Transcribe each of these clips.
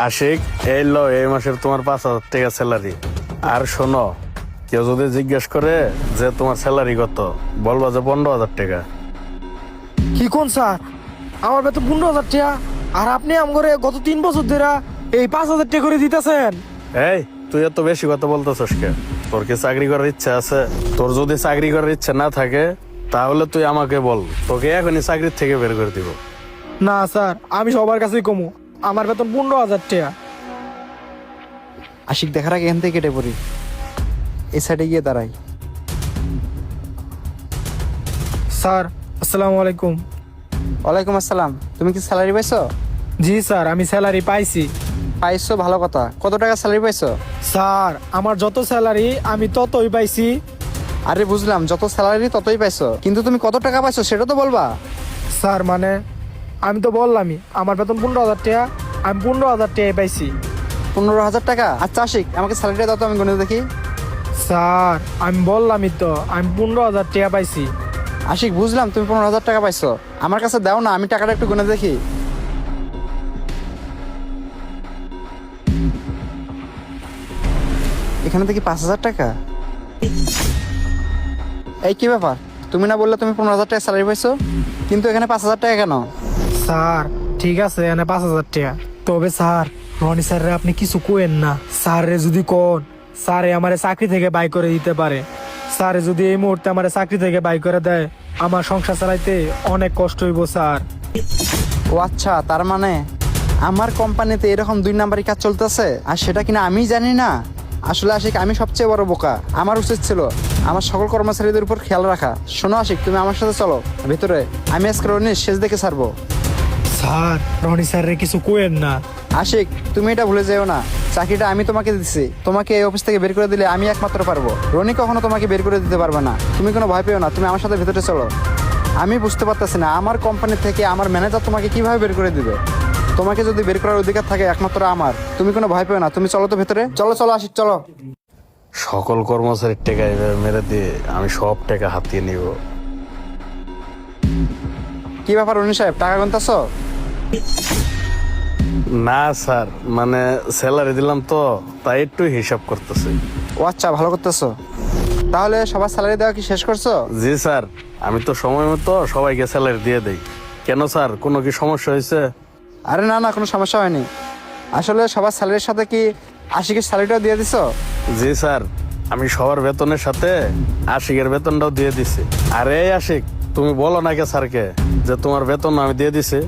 আশিক, এই মাসের তোমার 5,000 টাকা স্যালারি। আর শোনো, কেউ যদি জিজ্ঞেস করে যে তোমার স্যালারি কত, বলবা যে 15,000 টাকা। কি কোন স্যার, আমার বেতন 15,000 টাকা, আর আপনি আমগরে গত 3 বছর ধরে এই 5,000 টাকা করে দিতেছেন। এই, তুই এত বেশি কথা বলতেছস কে? তোর কি চাকরি করার ইচ্ছা আছে? তোর যদি চাকরি করার ইচ্ছা না থাকে তাহলে তুই আমাকে বল, তোকে এখনই চাকরির থেকে বের করে দিব। না স্যার, আমি সবার কাছেই কমু, আমার বেতন 15,000 টাকা। আশিক দেখার আগে এখান থেকে কেটে পড়ি, এই সাইডে গিয়ে দাঁড়াই। স্যার, আসসালামু আলাইকুম। ওয়ালাইকুম আসসালাম। তুমি কি স্যালারি পাইছো? জি স্যার, আমি স্যালারি পাইছি। পাইছো, ভালো কথা। কত টাকা স্যালারি পাইছো? স্যার, আমার যত স্যালারি আমি ততই পাইছি। আরে বুঝলাম, যত স্যালারি ততই পাইছো, কিন্তু তুমি কত টাকা পাইছো সেটা তো বলবা। স্যার মানে আমি তো বললামই আমার বেতন 15,000 টাকা, আমি 15,000 টাকাই পাইছি। 15,000 টাকা? আচ্ছা আশিক, আমাকে স্যালারিটা দাও তো, আমি গুনে দেখি। স্যার, আমি বললামই তো আমি 15,000 টাকা পাইছি। আশিক, বুঝলাম তুমি 15,000 টাকা পাইছো, আমার কাছে দাও না, আমি টাকাটা একটু গুনে দেখি। এখানে দেখি 5,000 টাকা। এই কি ব্যাপার, তুমি না বললে তুমি 15,000 টাকা স্যালারি পাইছো, কিন্তু এখানে 5,000 টাকা কেন? স্যার ঠিক আছে, এনে 5,000 টাকা, তবে স্যার রনি স্যাররে আপনি কিছু কোয়েন না। স্যাররে যদি কোন, স্যারে আমারে চাকরি থেকে বাই করে দিতে পারে। স্যারে যদি এই মুহূর্তে আমারে চাকরি থেকে বাই করে দেয়, আমার সংসার চালাইতে অনেক কষ্ট হইব স্যার। ও আচ্ছা, তার মানে আমার কোম্পানিতে এরকম 2 নাম্বারই কাজ চলতেছে, আর সেটা কিনা আমি জানি না। আসলে আশিক, আমি সবচেয়ে বড় বোকা। আমার উচিত ছিল আমার সকল কর্মচারীদের উপর খেয়াল রাখা। শোনো আশিক, তুমি আমার সাথে চলো ভেতরে, আমি আজকে রনির শেষ দেখে ছাড়বো। স্যার, রনি স্যাররে কিছু কোয়েন না। আশিক, তুমি এটা ভুলে যেও না, চাকরিটা আমি তোমাকে দিচ্ছি। তোমাকে এই অফিস থেকে বের করে দিলে আমি একমাত্র পারবো, রনি কখনো তোমাকে বের করে দিতে পারবে না। তুমি কোনো ভয় পেও না, তুমি আমার সাথে ভেতরে চলো। আমি বুঝতে পারতেছি না আমার কোম্পানি থেকে আমার ম্যানেজার তোমাকে কিভাবে বের করে দিবে। তোমাকে যদি বের করার অধিকার থাকে একমাত্র আমার। তুমি কোনো ভয় পেও না, তুমি চলো তো ভেতরে, চলো চলো আশিক চলো। সকল কর্মচারীর টাকা এভাবে মেরে দিয়ে আমি সব টাকা হাতিয়ে নিব। কি ব্যাপার রনি সাহেব, টাকা গুনতেছো? না স্যার, মানে স্যালারি দিলাম তো, তাই একটু হিসাব করতেছি। ও আচ্ছা, ভালো করতেছো। তাহলে সবার স্যালারি দেওয়া কি শেষ করছো? জি স্যার, আমি তো সময় মতো সবাইকে স্যালারি দিয়ে দেই। কেন স্যার, কোনো কি সমস্যা হয়েছে? আরে না না, কোনো সমস্যা হয়নি। আসলে সবার স্যালারির সাথে কি আশিকের স্যালারিটাও দিয়ে দিছো? জি স্যার, আমি সবার বেতনের সাথে আশিকের বেতনটাও দিয়ে দিছি। আরে এই আশিক, তুমি বলো না কে স্যারকে যে তোমার বেতন আমি দিয়ে দিছি?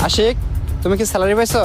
আশিক, তুমি কি স্যালারি পাইছো?